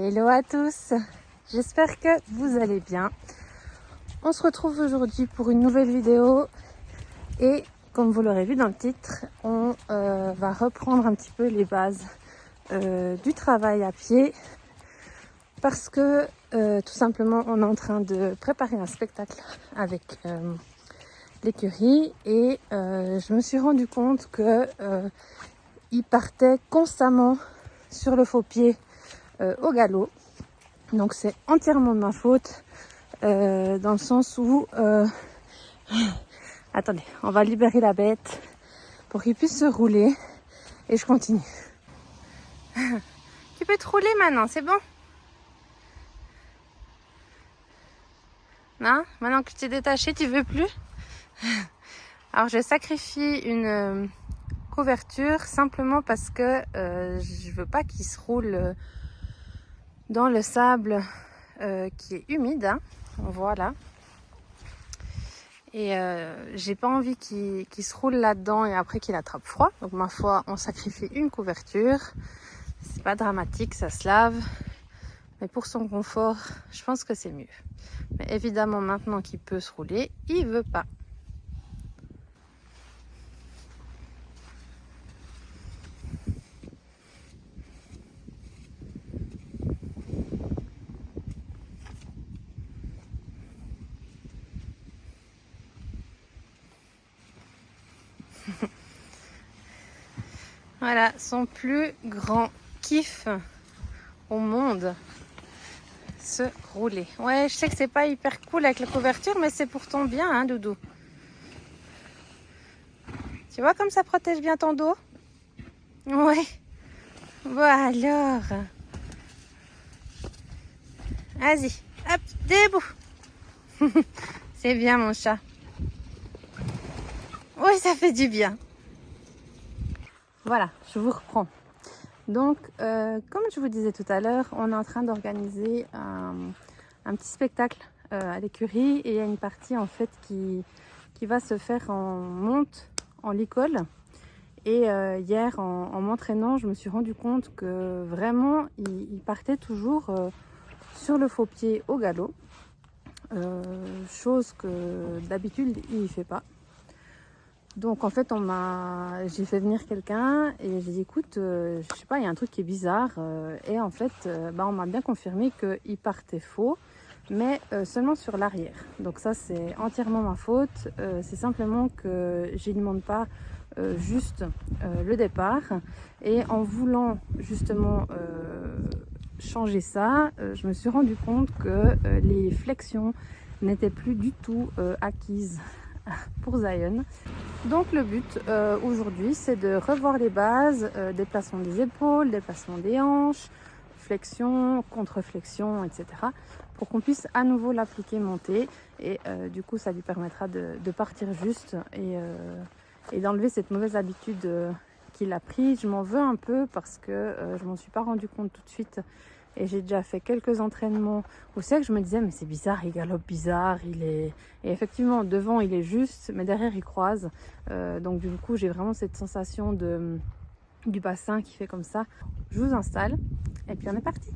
Hello à tous, j'espère que vous allez bien. On se retrouve aujourd'hui pour une nouvelle vidéo et comme vous l'aurez vu dans le titre, on va reprendre un petit peu les bases du travail à pied parce que tout simplement on est en train de préparer un spectacle avec l'écurie et je me suis rendu compte que il partait constamment sur le faux pied au galop. Donc c'est entièrement de ma faute dans le sens où attendez, on va libérer la bête pour qu'il puisse se rouler et je continue. Tu peux te rouler maintenant, c'est bon? Non? Maintenant que tu t'es détaché, tu veux plus? Alors je sacrifie une couverture simplement parce que je veux pas qu'il se roule dans le sable qui est humide, hein. Voilà. Et j'ai pas envie qu'il se roule là-dedans et après qu'il attrape froid. Donc ma foi, on sacrifie une couverture. C'est pas dramatique, ça se lave. Mais pour son confort, je pense que c'est mieux. Mais évidemment, maintenant qu'il peut se rouler, il veut pas. Voilà, son plus grand kiff au monde, se rouler. Ouais, je sais que c'est pas hyper cool avec la couverture, mais c'est pour ton bien, hein, Doudou. Tu vois comme ça protège bien ton dos? Ouais. Bon alors. Vas-y, hop, debout. C'est bien mon chat. Oui, ça fait du bien. Voilà, je vous reprends. Donc, comme je vous disais tout à l'heure, on est en train d'organiser un petit spectacle à l'écurie et il y a une partie en fait qui va se faire en monte, en licol. Et hier, en m'entraînant, je me suis rendu compte que vraiment, il partait toujours sur le faux pied au galop, chose que d'habitude, il ne fait pas. Donc en fait, j'ai fait venir quelqu'un et j'ai dit écoute, je sais pas, il y a un truc qui est bizarre. Et en fait, on m'a bien confirmé qu'il partait faux, mais seulement sur l'arrière. Donc ça, c'est entièrement ma faute. C'est simplement que je ne demande pas juste le départ. Et en voulant justement changer ça, je me suis rendu compte que les flexions n'étaient plus du tout acquises pour Zion. Donc le but aujourd'hui, c'est de revoir les bases, déplacement des épaules, déplacement des hanches, flexion, contre-flexion, etc. pour qu'on puisse à nouveau l'appliquer montée et du coup ça lui permettra de partir juste et d'enlever cette mauvaise habitude qu'il a prise. Je m'en veux un peu parce que je m'en suis pas rendu compte tout de suite. Et j'ai déjà fait quelques entraînements où c'est que je me disais mais c'est bizarre, il galope bizarre, et effectivement devant il est juste, mais derrière il croise. Donc du coup j'ai vraiment cette sensation du bassin qui fait comme ça. Je vous installe et puis on est parti.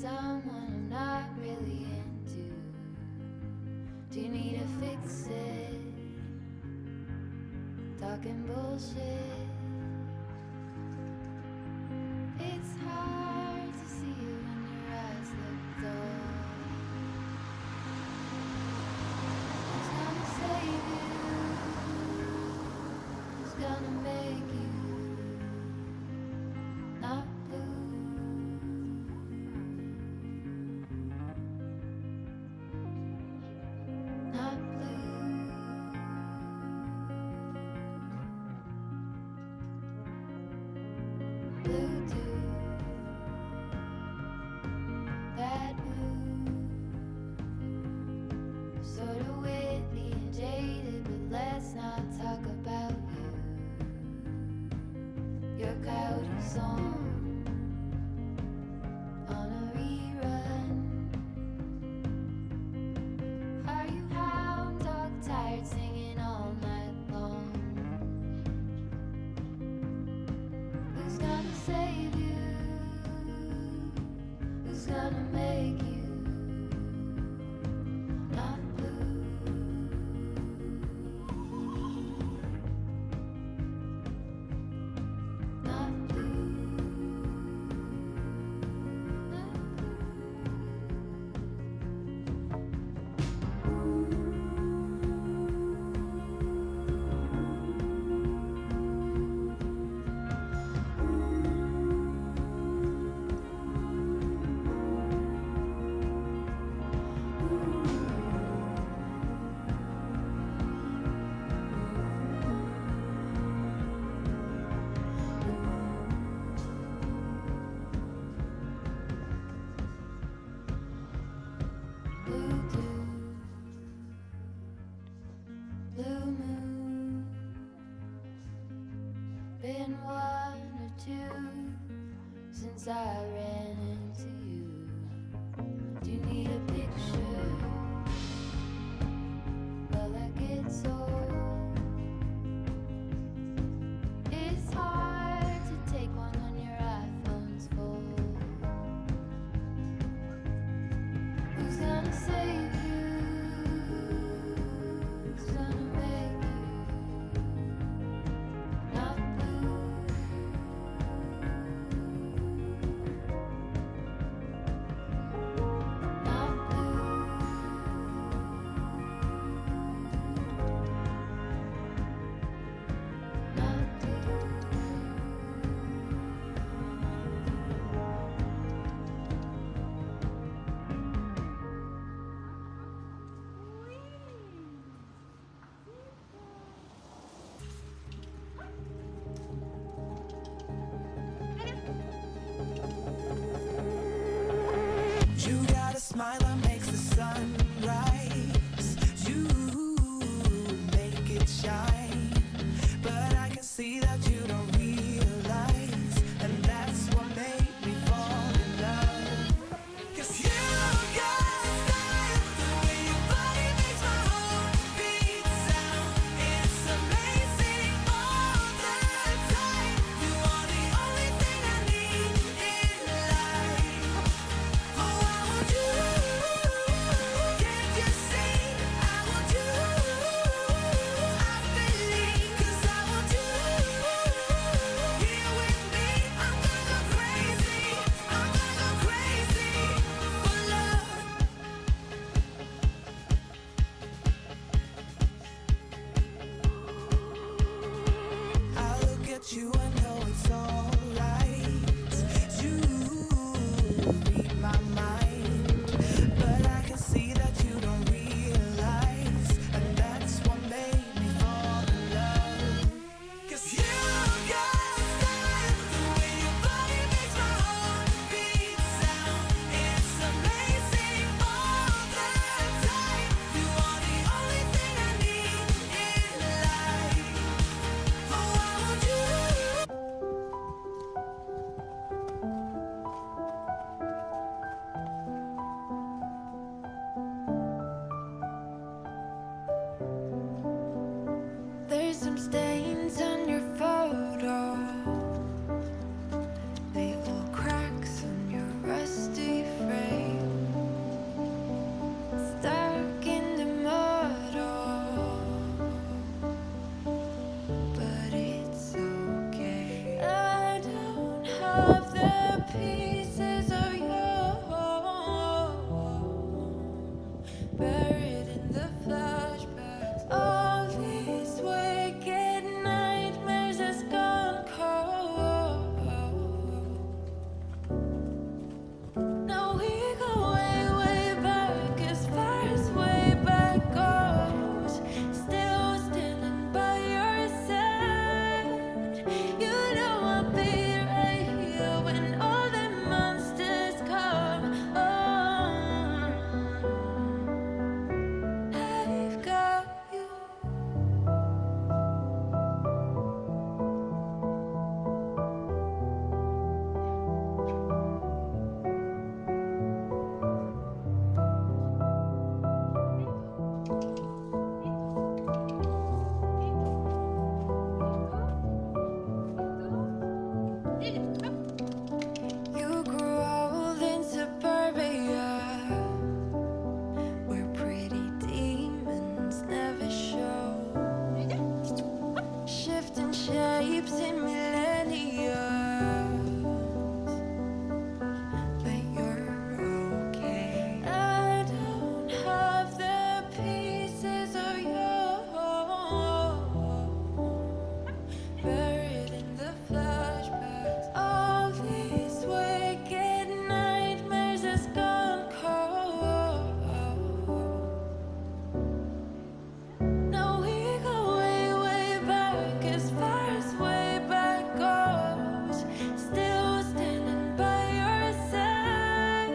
someone I'm not really into? Do you need to fix it? Talking bullshit. It's hard to see you when your eyes look dull. Who's gonna save you? Who's gonna make you not blue? Not blue. Blue too. That blue. Sort of witty and jaded, but let's not talk about you. Your coyote song on a rerun. Are you hound dog tired singing all night long? Who's gonna save you? Who's gonna make you not blue? Not blue. Not blue too. Blue moon. Been one or two since I ran into you. Do you need a picture? Well, that gets old. It's hard to take one when your iPhone's full. Who's gonna save you? Who's gonna make you not blue? have the pieces of you buried in the flashbacks. All these wicked nightmares has gone cold. Now we go way, way back, as far as way back goes. Still standing by your side. You know I'll be right here when all the monsters come. Oh, I've got you. You grew old in suburbia, where pretty demons never show. Shifting shapes in millennia, but you're okay. I don't have the pieces of you buried in the flashbacks. All these wicked nightmares has gone cold. Now we go way, way back, as far as way back goes. Still standing by your side.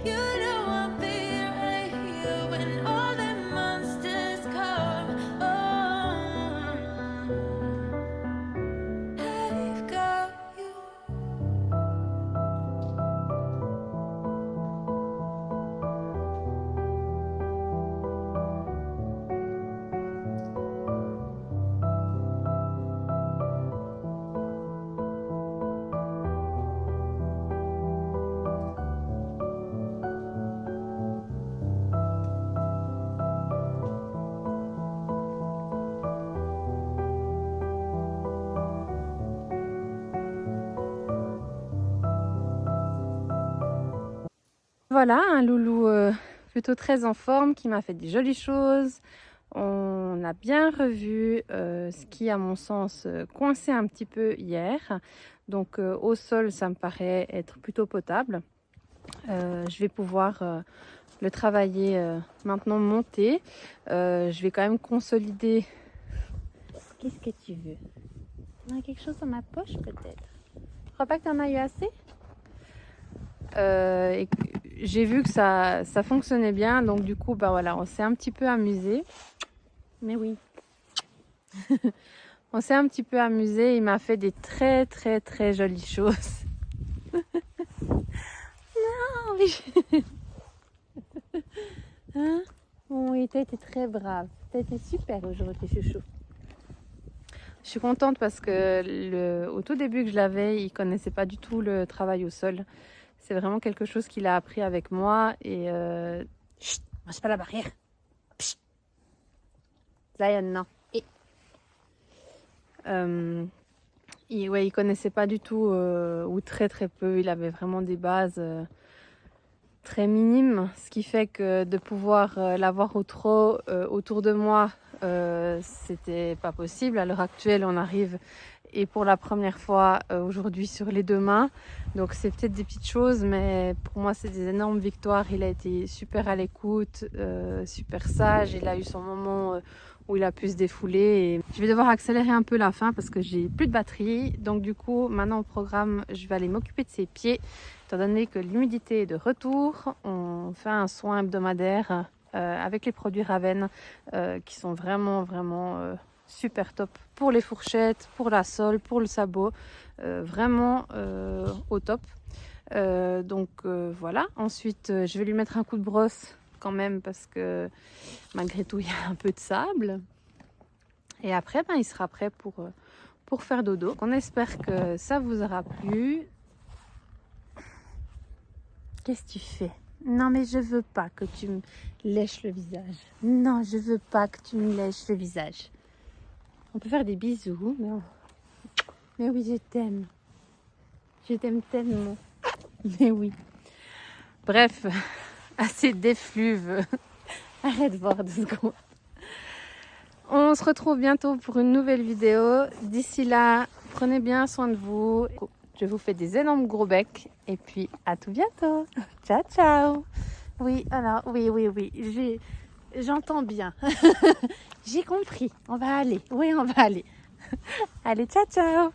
You know I'll be right here when all the monsters come. Oh, I've got you. Voilà, un loulou plutôt très en forme qui m'a fait des jolies choses. On a bien revu ce qui, à mon sens, coinçait un petit peu hier. Donc au sol, ça me paraît être plutôt potable. Je vais pouvoir le travailler maintenant monter. Je vais quand même consolider. Qu'est-ce que tu veux? On a quelque chose dans ma poche peut-être? Je crois pas que tu en as eu assez? Et j'ai vu que ça fonctionnait bien, donc du coup bah voilà, on s'est un petit peu amusé. Mais oui, on s'est un petit peu amusé. Il m'a fait des très très très jolies choses. Non, mais hein? Oui, t'as été très brave, t'as été super aujourd'hui, chouchou. Je suis contente parce que au tout début que je l'avais, il connaissait pas du tout le travail au sol. C'est vraiment quelque chose qu'il a appris avec moi et chut, mange pas la barrière. Chut. Zion, non. Il connaissait pas du tout ou très très peu. Il avait vraiment des bases très minimes, ce qui fait que de pouvoir l'avoir autour de moi, c'était pas possible. À l'heure actuelle, on arrive et pour la première fois aujourd'hui sur les deux mains. Donc c'est peut-être des petites choses, mais pour moi c'est des énormes victoires. Il a été super à l'écoute, super sage. Il a eu son moment où il a pu se défouler. Et je vais devoir accélérer un peu la fin parce que j'ai plus de batterie. Donc du coup, maintenant au programme, je vais aller m'occuper de ses pieds. Étant donné que l'humidité est de retour, on fait un soin hebdomadaire avec les produits Raven qui sont vraiment super top pour les fourchettes, pour la sole, pour le sabot, vraiment au top. Donc voilà, ensuite je vais lui mettre un coup de brosse quand même parce que malgré tout il y a un peu de sable. Et après il sera prêt pour faire dodo. Donc, on espère que ça vous aura plu. Qu'est-ce que tu fais? Non mais je veux pas que tu me lèches le visage. Non, je veux pas que tu me lèches le visage. On peut faire des bisous, mais oui, je t'aime. Je t'aime tellement. Mais oui. Bref, assez d'effluves. Arrête de voir 2 secondes. On se retrouve bientôt pour une nouvelle vidéo. D'ici là, prenez bien soin de vous. Je vous fais des énormes gros becs. Et puis, à tout bientôt. Ciao, ciao. Oui, alors, oui. J'entends bien. J'ai compris. On va aller. Oui, on va aller. Allez, ciao, ciao.